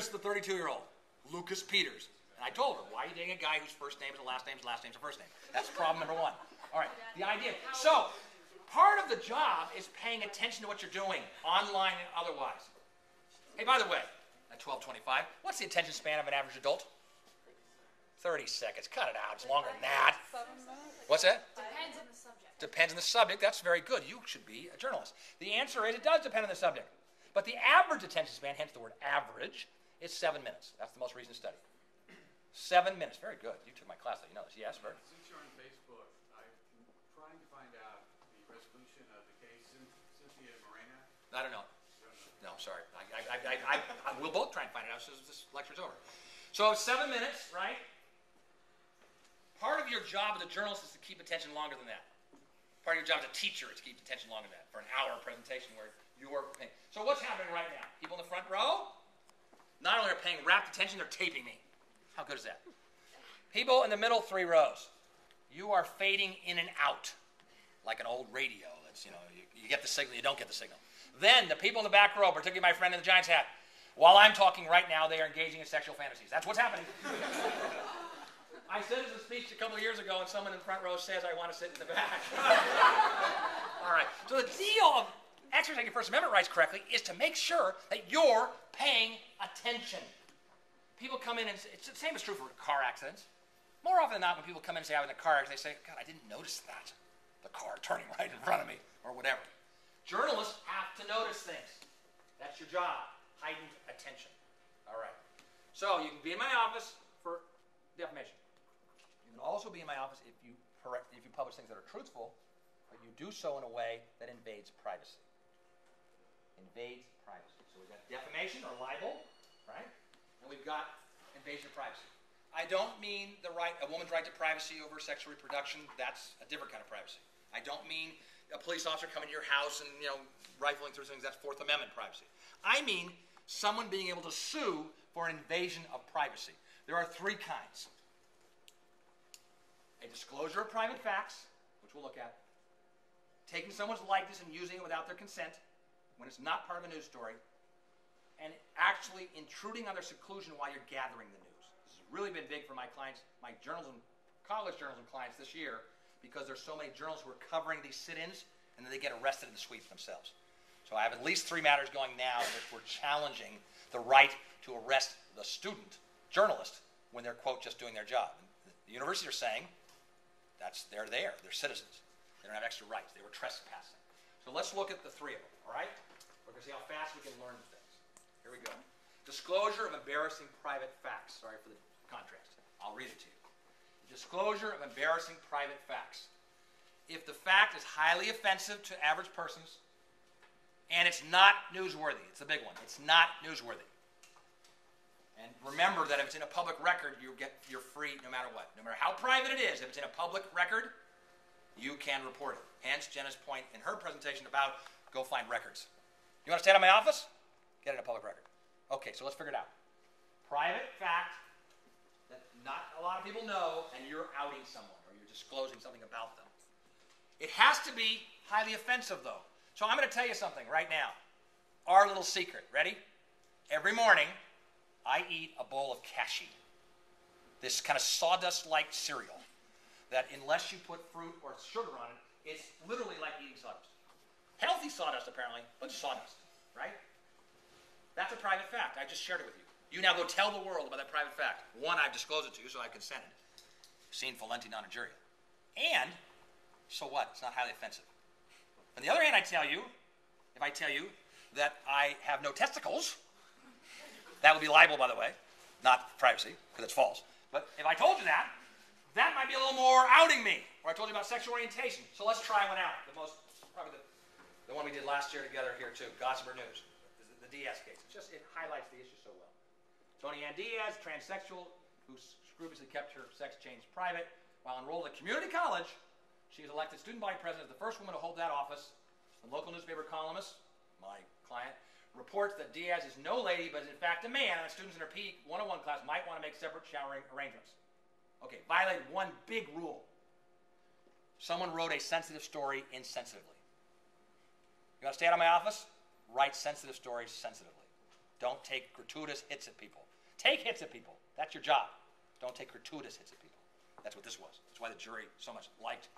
Chris, the 32-year-old, Lucas Peters. And I told her, why are you dating a guy whose first name is the last name, his last name is the first name? That's problem number one. All right, the idea. So, part of the job is paying attention to what you're doing, online and otherwise. Hey, by the way, at 12:25, what's the attention span of an average adult? 30 seconds. Cut it out. It's longer than that. What's that? Depends on the subject. Depends on the subject. That's very good. You should be a journalist. The answer is it does depend on the subject. But the average attention span, hence the word average, is 7 minutes. That's the most recent study. 7 minutes. Very good. You took my class, so you know this. Yes, Bert? Since you're on Facebook, I'm trying to find out the resolution of the case Cynthia Morena. I don't know. No, sorry. We'll both try and find it out as soon as this lecture's over. So 7 minutes, right? Part of your job as a journalist is to keep attention longer than that. Part of your job as a teacher is to keep attention longer than that for an hour presentation where you're paying. So what's happening right now? People in the front row, not only are paying rapt attention, they're taping me. How good is that? People in the middle 3 rows, you are fading in and out like an old radio. That's, you get the signal, you don't get the signal. Then the people in the back row, particularly my friend in the Giants hat, while I'm talking right now, they are engaging in sexual fantasies. That's what's happening. I said this in a speech a couple of years ago, and someone in the front row says I want to sit in the back. All right. So the deal of exercising your First Amendment rights correctly is to make sure that you're paying attention. People come in, and it's the same is true for car accidents. More often than not, when people come in and say I was in a car accident, they say, God, I didn't notice that. The car turning right in front of me, or whatever. Journalists have to notice things. That's your job. Heightened attention. All right. So you can be in my office for defamation. You can also be in my office if you publish things that are truthful, but you do so in a way that invades privacy. Invades privacy. So we've got defamation or libel, right? And we've got invasion of privacy. I don't mean a woman's right to privacy over sexual reproduction. That's a different kind of privacy. I don't mean a police officer coming to your house and rifling through things. That's Fourth Amendment privacy. I mean someone being able to sue for an invasion of privacy. There are 3 kinds. A disclosure of private facts, which we'll look at. Taking someone's likeness and using it without their consent when it's not part of a news story. And actually intruding on their seclusion while you're gathering the news. This has really been big for my clients, my college journalism clients this year, because there's so many journalists who are covering these sit-ins and then they get arrested in the sweep themselves. So I have at least 3 matters going now that we're challenging the right to arrest the student journalist when they're, quote, just doing their job. And the universities are saying they're there. They're citizens. They don't have extra rights. They were trespassing. So let's look at the 3 of them, all right? We're going to see how fast we can learn things. Here we go. Disclosure of embarrassing private facts. Sorry for the contrast. I'll read it to you. Disclosure of embarrassing private facts. If the fact is highly offensive to average persons and it's not newsworthy, it's the big one, it's not newsworthy. And remember that if it's in a public record, you're free no matter what. No matter how private it is, if it's in a public record, you can report it. Hence Jenna's point in her presentation about go find records. You want to stay out of my office? Get it in a public record. Okay, so let's figure it out. Private fact that not a lot of people know, and you're outing someone or you're disclosing something about them. It has to be highly offensive, though. So I'm going to tell you something right now. Our little secret. Ready? Every morning, I eat a bowl of cashew. This kind of sawdust-like cereal that unless you put fruit or sugar on it, it's literally like eating sawdust. Healthy sawdust, apparently, but sawdust, right? That's a private fact. I just shared it with you. You now go tell the world about that private fact. 1, I've disclosed it to you, so I've consented. Sine volenti non injuria. And, so what? It's not highly offensive. On the other hand, if I tell you that I have no testicles, that would be libel, by the way, not privacy, because it's false. But if I told you that might be a little more outing me. Or I told you about sexual orientation. So let's try one out. Probably the one we did last year together here too, Gossiper News, the Diaz case. It highlights the issue so well. Tony Ann Diaz, transsexual, who scrupulously kept her sex change private. While enrolled at community college, she was elected student body president, the first woman to hold that office. The local newspaper columnist, my client, reports that Diaz is no lady, but is in fact a man, and the students in her PE 101 class might want to make separate showering arrangements. Okay, violated one big rule. Someone wrote a sensitive story insensitively. You want to stay out of my office? Write sensitive stories sensitively. Don't take gratuitous hits at people. Take hits at people. That's your job. Don't take gratuitous hits at people. That's what this was. That's why the jury so much liked